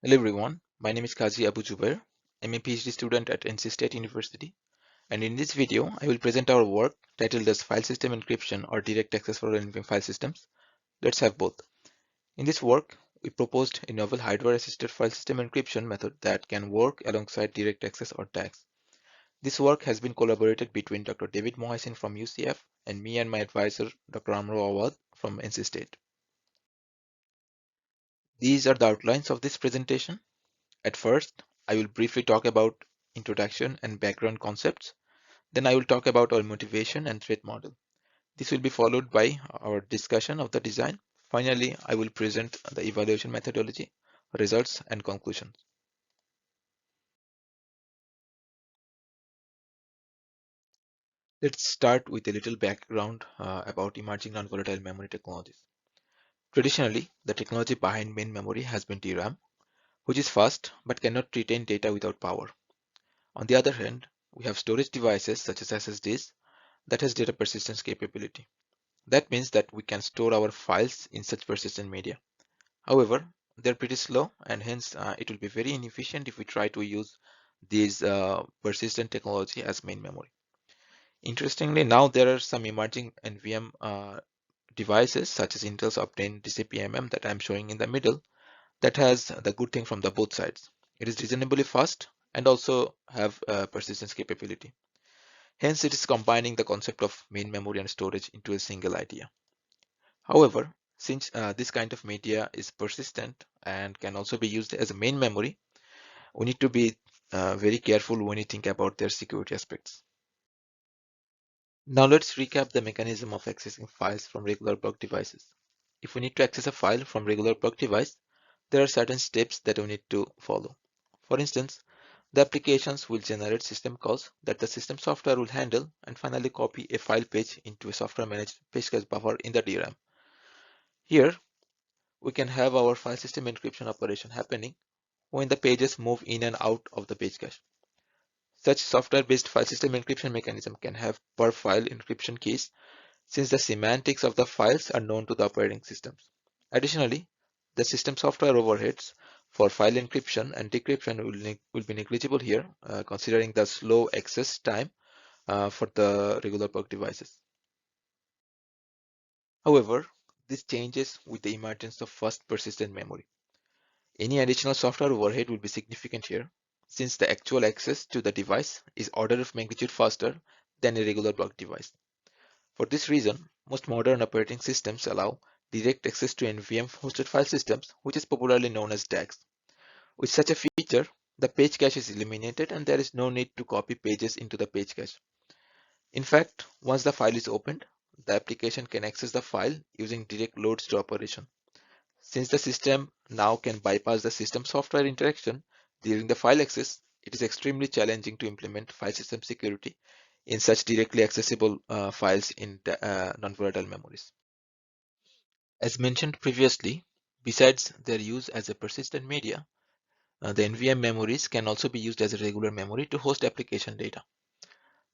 Hello everyone, my name is Kazi Abu Jubair. I'm a PhD student at NC State University, and in this video I will present our work titled as File System Encryption or Direct Access for NVM File Systems. Let's have both. In this work, we proposed a novel hardware-assisted file system encryption method that can work alongside direct access or tags. This work has been collaborated between Dr. David Mohaisin from UCF and me and my advisor Dr. Amro Awad from NC State. These are the outlines of this presentation. At first, I will briefly talk about introduction and background concepts. Then I will talk about our motivation and threat model. This will be followed by our discussion of the design. Finally, I will present the evaluation methodology, results, and conclusions. Let's start with a little background about emerging non-volatile memory technologies. Traditionally, the technology behind main memory has been DRAM, which is fast but cannot retain data without power. On the other hand, we have storage devices such as SSDs that has data persistence capability. That means that we can store our files in such persistent media. However, they're pretty slow and hence it will be very inefficient if we try to use these persistent technology as main memory. Interestingly, now there are some emerging NVM devices such as Intel's Optane DCP-MM that I'm showing in the middle that has the good thing from the both sides. It is reasonably fast and also have persistence capability. Hence, it is combining the concept of main memory and storage into a single idea. However, since this kind of media is persistent and can also be used as a main memory, we need to be very careful when you think about their security aspects. Now let's recap the mechanism of accessing files from regular block devices. If we need to access a file from regular block device, there are certain steps that we need to follow. For instance, the applications will generate system calls that the system software will handle and finally copy a file page into a software managed page cache buffer in the DRAM. Here, we can have our file system encryption operation happening when the pages move in and out of the page cache. Such software-based file system encryption mechanism can have per file encryption keys since the semantics of the files are known to the operating systems. Additionally, the system software overheads for file encryption and decryption will be negligible here, considering the slow access time for the regular block devices. However, this changes with the emergence of fast persistent memory. Any additional software overhead will be significant here, since the actual access to the device is order of magnitude faster than a regular block device. For this reason, most modern operating systems allow direct access to NVM hosted file systems, which is popularly known as DAGs. With such a feature, the page cache is eliminated and there is no need to copy pages into the page cache. In fact, once the file is opened, the application can access the file using direct loads to operation. Since the system now can bypass the system software interaction during the file access, it is extremely challenging to implement file system security in such directly accessible files in non-volatile memories. As mentioned previously, besides their use as a persistent media, the NVM memories can also be used as a regular memory to host application data.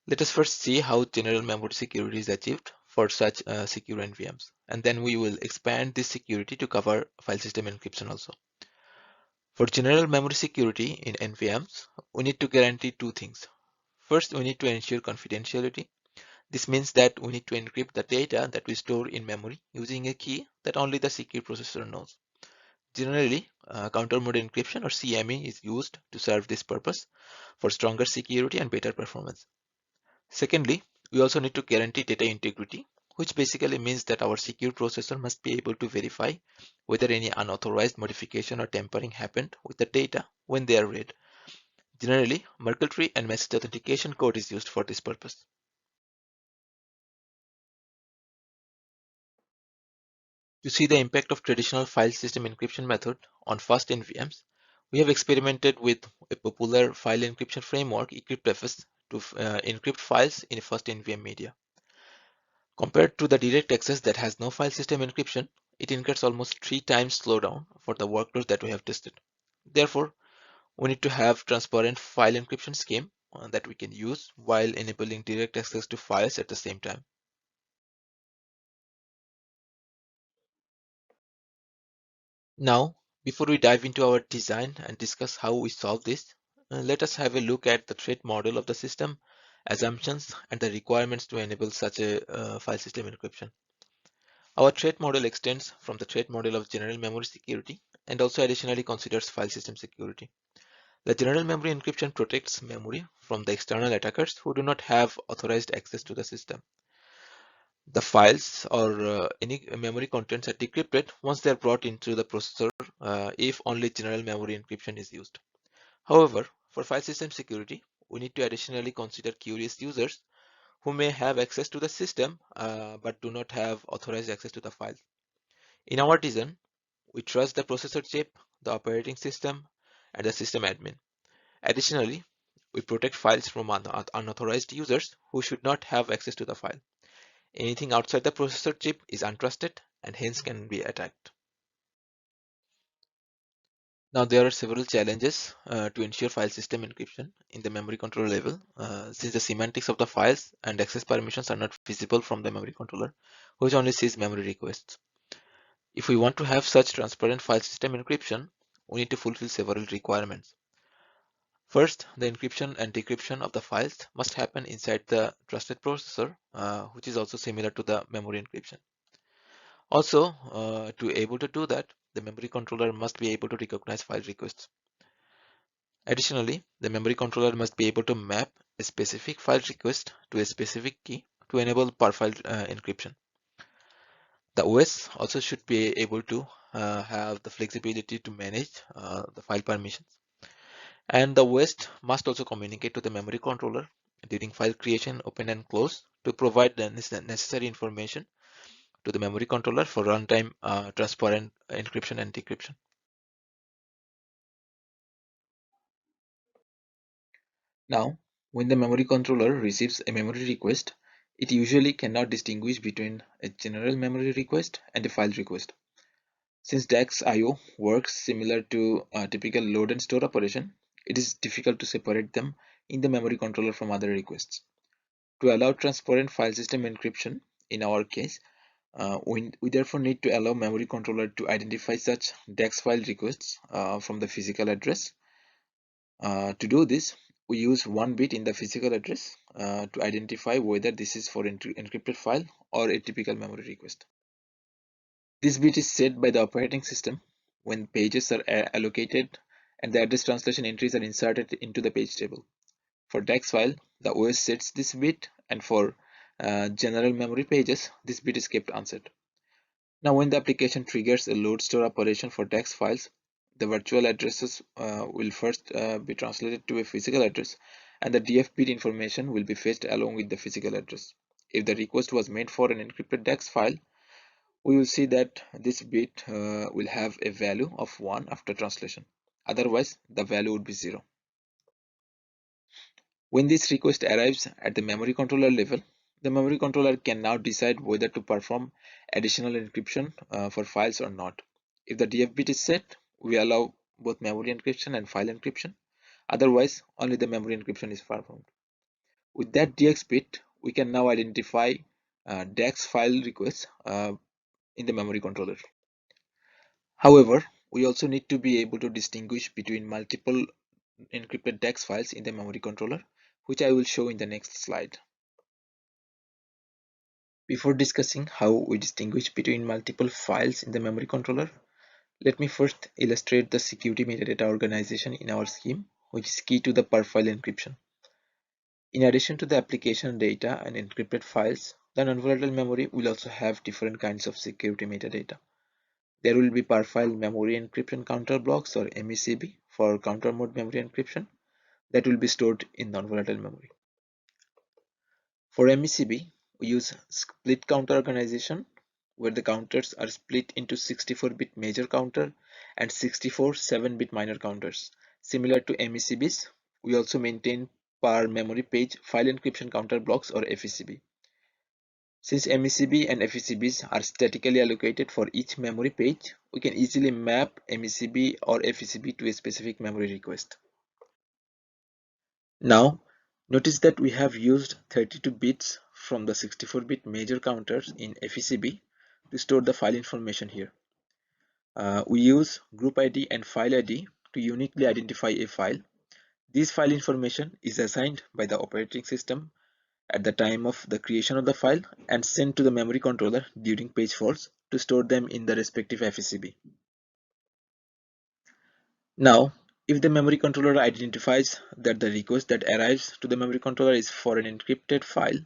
Let us first see how general memory security is achieved for such secure NVMs, and then we will expand this security to cover file system encryption also. For general memory security in NVMs, we need to guarantee two things. First, we need to ensure confidentiality. This means that we need to encrypt the data that we store in memory using a key that only the secure processor knows. Generally, counter mode encryption or CME is used to serve this purpose for stronger security and better performance. Secondly, we also need to guarantee data integrity, which basically means that our secure processor must be able to verify whether any unauthorized modification or tampering happened with the data when they are read. Generally, Merkle tree and message authentication code is used for this purpose. To see the impact of traditional file system encryption method on fast NVMs, we have experimented with a popular file encryption framework, EncryptFS, to encrypt files in fast NVM media. Compared to the direct access that has no file system encryption, it incurs almost 3 times slowdown for the workloads that we have tested. Therefore, we need to have transparent file encryption scheme that we can use while enabling direct access to files at the same time. Now, Before we dive into our design and discuss how we solve this, let us have a look at the threat model of the system, assumptions, and the requirements to enable such a file system encryption. Our threat model extends from the threat model of general memory security and also additionally considers file system security. The general memory encryption protects memory from the external attackers who do not have authorized access to the system. The files or any memory contents are decrypted once they are brought into the processor if only general memory encryption is used. However, for file system security, we need to additionally consider curious users who may have access to the system but do not have authorized access to the file. In our design, we trust the processor chip, the operating system, and the system admin. Additionally, we protect files from unauthorized users who should not have access to the file. Anything outside the processor chip is untrusted and hence can be attacked. Now, there are several challenges to ensure file system encryption in the memory controller level, since the semantics of the files and access permissions are not visible from the memory controller, which only sees memory requests. If we want to have such transparent file system encryption, we need to fulfill several requirements. First, the encryption and decryption of the files must happen inside the trusted processor, which is also similar to the memory encryption. Also, to able to do that, the memory controller must be able to recognize file requests. Additionally, the memory controller must be able to map a specific file request to a specific key to enable per file encryption. The OS also should be able to have the flexibility to manage the file permissions. And the OS must also communicate to the memory controller during file creation, open and close to provide the necessary information to the memory controller for runtime transparent encryption and decryption. Now, when the memory controller receives a memory request, it usually cannot distinguish between a general memory request and a file request. Since DAX IO works similar to a typical load and store operation, it is difficult to separate them in the memory controller from other requests. To allow transparent file system encryption, in our case, we therefore need to allow memory controller to identify such DAX file requests from the physical address. To do this, we use one bit in the physical address to identify whether this is for encrypted file or a typical memory request. This bit is set by the operating system when pages are allocated and the address translation entries are inserted into the page table. For DAX file, the OS sets this bit, and for general memory pages, this bit is kept unset. Now, when the application triggers a load store operation for DAX files, the virtual addresses will first be translated to a physical address, and the DF bit information will be fetched along with the physical address. If the request was made for an encrypted DAX file, we will see that this bit will have a value of 1 after translation. Otherwise, the value would be 0. When this request arrives at the memory controller level, the memory controller can now decide whether to perform additional encryption for files or not. If the DF bit is set, we allow both memory encryption and file encryption. Otherwise, only the memory encryption is performed. With that DX bit, we can now identify DAX file requests in the memory controller. However, we also need to be able to distinguish between multiple encrypted DAX files in the memory controller, which I will show in the next slide. Before discussing how we distinguish between multiple files in the memory controller, let me first illustrate the security metadata organization in our scheme, which is key to the per file encryption. In addition to the application data and encrypted files, the non-volatile memory will also have different kinds of security metadata. There will be per file memory encryption counter blocks or MECB for counter mode memory encryption that will be stored in non-volatile memory. For MECB, we use split counter organization where the counters are split into 64-bit major counter and 64 7-bit minor counters. Similar to MECBs, we also maintain per memory page file encryption counter blocks or FECB. Since MECB and FECBs are statically allocated for each memory page, we can easily map MECB or FECB to a specific memory request. Now, notice that we have used 32 bits from the 64-bit major counters in FECB to store the file information here. We use group ID and file ID to uniquely identify a file. This file information is assigned by the operating system at the time of the creation of the file and sent to the memory controller during page faults to store them in the respective FSCB. Now, if the memory controller identifies that the request that arrives to the memory controller is for an encrypted file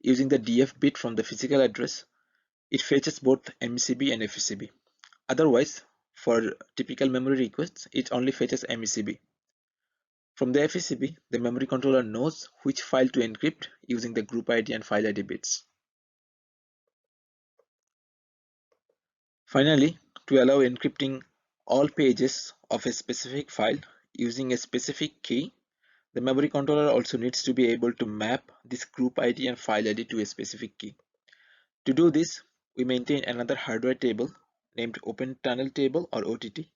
using the DF bit from the physical address, it fetches both MECB and FSCB. Otherwise, for typical memory requests, it only fetches MECB. From the FSCB, the memory controller knows which file to encrypt using the group ID and file ID bits. Finally, to allow encrypting all pages of a specific file using a specific key, the memory controller also needs to be able to map this group ID and file ID to a specific key. To do this, we maintain another hardware table named Open Tunnel Table or OTT,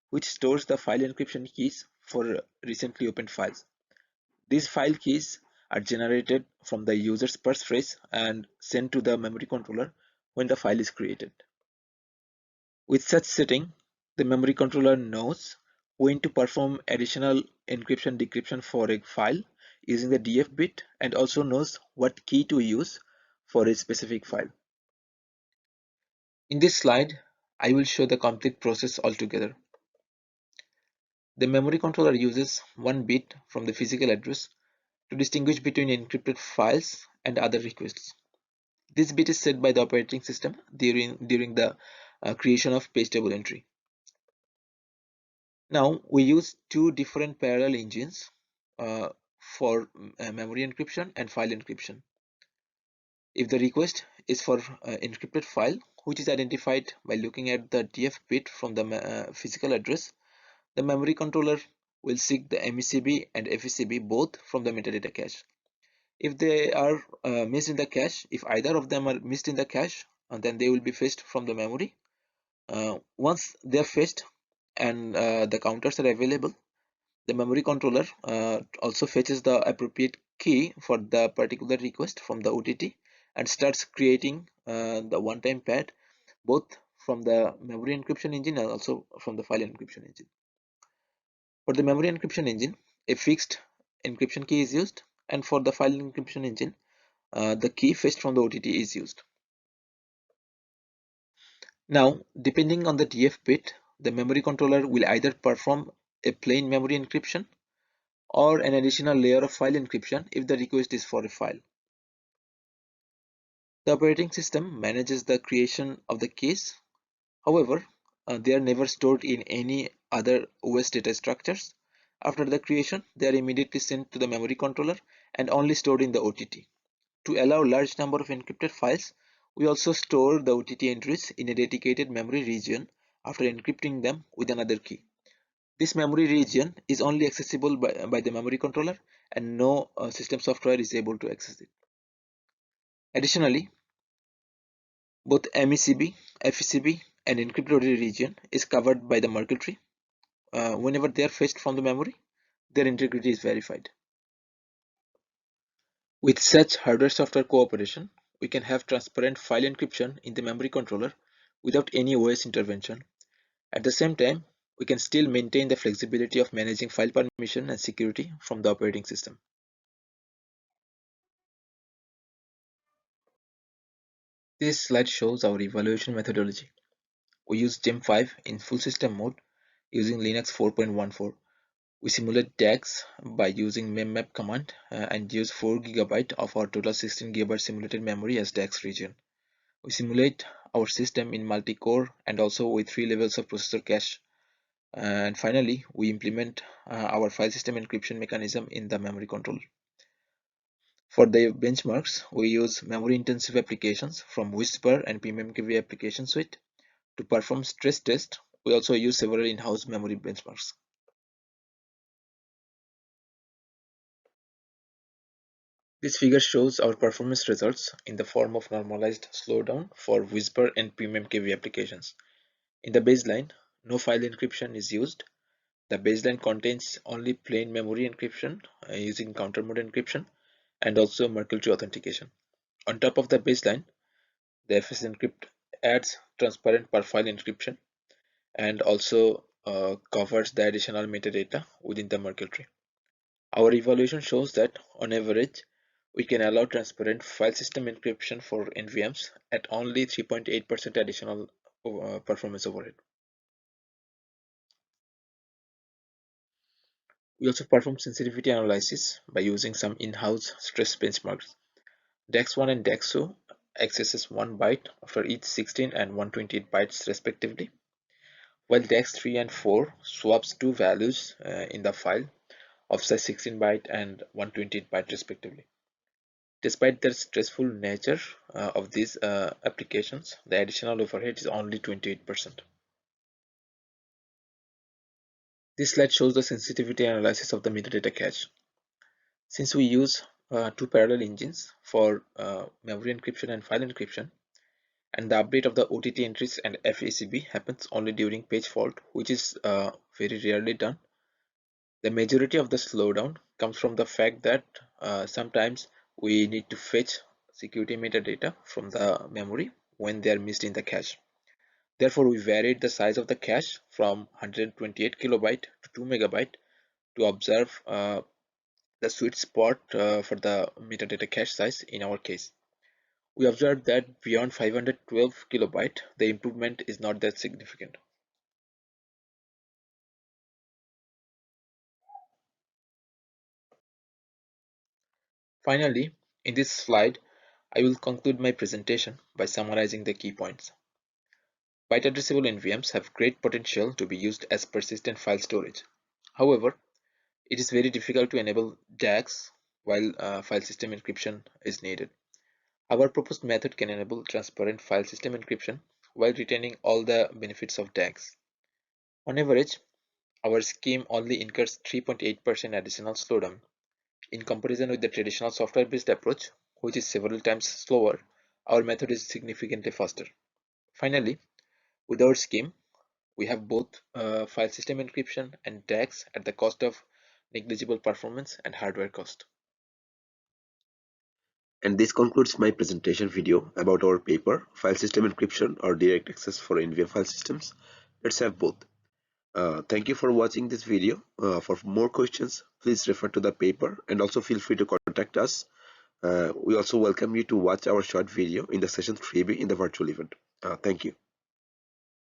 which stores the file encryption keys for recently opened files. These file keys are generated from the user's passphrase and sent to the memory controller when the file is created. With such setting, the memory controller knows when to perform additional encryption decryption for a file using the DF bit and also knows what key to use for a specific file. In this slide, I will show the complete process altogether. The memory controller uses one bit from the physical address to distinguish between encrypted files and other requests. This bit is set by the operating system during the creation of page table entry. Now we use two different parallel engines for memory encryption and file encryption. If the request is for encrypted file, which is identified by looking at the DF bit from the physical address, the memory controller will seek the MECB and FSCB both from the metadata cache. If they are missed in the cache, if either of them are missed in the cache, then they will be fetched from the memory. Once they are fetched and the counters are available, the memory controller also fetches the appropriate key for the particular request from the OTT and starts creating the one-time pad both from the memory encryption engine and also from the file encryption engine. For the memory encryption engine, a fixed encryption key is used, and for the file encryption engine, the key fetched from the OTT is used. Now, depending on the DF bit, the memory controller will either perform a plain memory encryption or an additional layer of file encryption if the request is for a file. The operating system manages the creation of the keys. However, they are never stored in any other OS data structures. After the creation, they are immediately sent to the memory controller and only stored in the OTT. To allow large number of encrypted files, we also store the OTT entries in a dedicated memory region after encrypting them with another key. This memory region is only accessible by the memory controller and no system software is able to access it. Additionally, both MECB, FECB and encrypted OTT region is covered by the Merkle tree. Whenever they are fetched from the memory, their integrity is verified. With such hardware-software cooperation, we can have transparent file encryption in the memory controller without any OS intervention. At the same time, we can still maintain the flexibility of managing file permission and security from the operating system. This slide shows our evaluation methodology. We use GEM5 in full system mode using Linux 4.14. We simulate DAGs by using memmap command and use 4 GB of our total 16 GB simulated memory as DAGs region. We simulate our system in multi-core and also with 3 levels of processor cache. And finally, we implement our file system encryption mechanism in the memory controller. For the benchmarks, we use memory-intensive applications from Whisper and PMMKV application suite. To perform stress test, we also use several in-house memory benchmarks. This figure shows our performance results in the form of normalized slowdown for Whisper and PMMKV applications. In the baseline, no file encryption is used. The baseline contains only plain memory encryption using counter mode encryption and also Merkle tree authentication. On top of the baseline, the FS Encrypt adds transparent per file encryption. and also covers the additional metadata within the Merkle tree. Our evaluation shows that on average, we can allow transparent file system encryption for NVMs at only 3.8% additional performance overhead. We also perform sensitivity analysis by using some in-house stress benchmarks. DAX1 and DAX2 accesses 1 byte after each 16 and 128 bytes respectively, while DAX3 and 4 swaps two values in the file of size 16 byte and 128 byte respectively. Despite the stressful nature of these applications, the additional overhead is only 28%. This slide shows the sensitivity analysis of the metadata cache. Since we use two parallel engines for memory encryption and file encryption, and the update of the OTT entries and FACB happens only during page fault, which is very rarely done, the majority of the slowdown comes from the fact that sometimes we need to fetch security metadata from the memory when they are missed in the cache. Therefore, we varied the size of the cache from 128 kilobyte to 2 megabyte to observe the sweet spot for the metadata cache size in our case. We observed that beyond 512 kilobyte, the improvement is not that significant. Finally, in this slide, I will conclude my presentation by summarizing the key points. Byte addressable NVMs have great potential to be used as persistent file storage. However, it is very difficult to enable DAGs while file system encryption is needed. Our proposed method can enable transparent file system encryption while retaining all the benefits of DAGs. On average, our scheme only incurs 3.8% additional slowdown. In comparison with the traditional software-based approach, which is several times slower, our method is significantly faster. Finally, with our scheme, we have both file system encryption and DAGs at the cost of negligible performance and hardware cost. And this concludes my presentation video about our paper, File System Encryption or Direct Access for NVM File Systems. Let's have both. Thank you for watching this video. For more questions, please refer to the paper and also feel free to contact us. We also welcome you to watch our short video in the session 3B in the virtual event. Thank you.